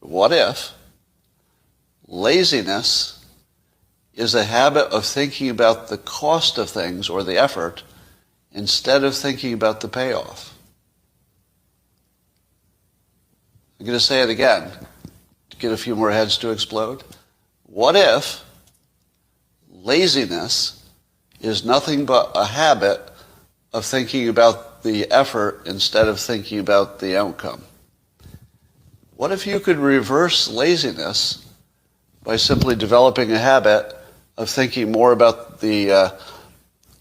What if laziness is a habit of thinking about the cost of things or the effort instead of thinking about the payoff? I'm going to say it again to get a few more heads to explode. What if laziness is nothing but a habit of thinking about the effort instead of thinking about the outcome? What if you could reverse laziness by simply developing a habit of thinking more about the,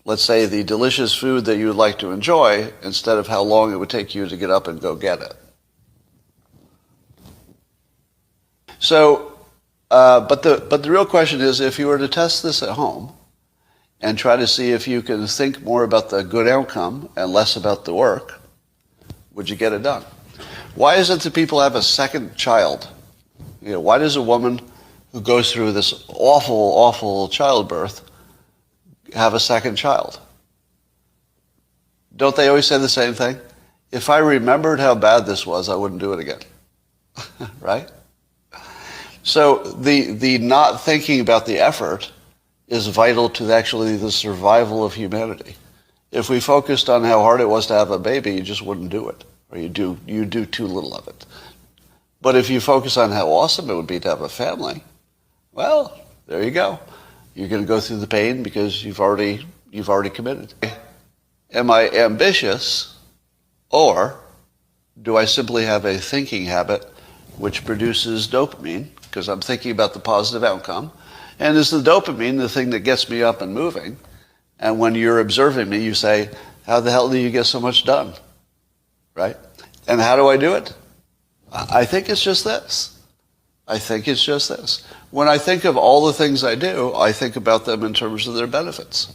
let's say, the delicious food that you would like to enjoy instead of how long it would take you to get up and go get it? So, but the real question is, if you were to test this at home and try to see if you can think more about the good outcome and less about the work, would you get it done? Why is it that people have a second child? Why does a woman who goes through this awful, awful childbirth have a second child? Don't they always say the same thing? If I remembered how bad this was, I wouldn't do it again. Right? So the not thinking about the effort is vital to actually the survival of humanity. If we focused on how hard it was to have a baby, you just wouldn't do it, or you do too little of it. But if you focus on how awesome it would be to have a family, well, there you go. You're going to go through the pain because you've already committed. Am I ambitious, or do I simply have a thinking habit which produces dopamine because I'm thinking about the positive outcome? And is the dopamine the thing that gets me up and moving? And when you're observing me, you say, how the hell do you get so much done? Right? And how do I do it? I think it's just this. I think it's just this. When I think of all the things I do, I think about them in terms of their benefits.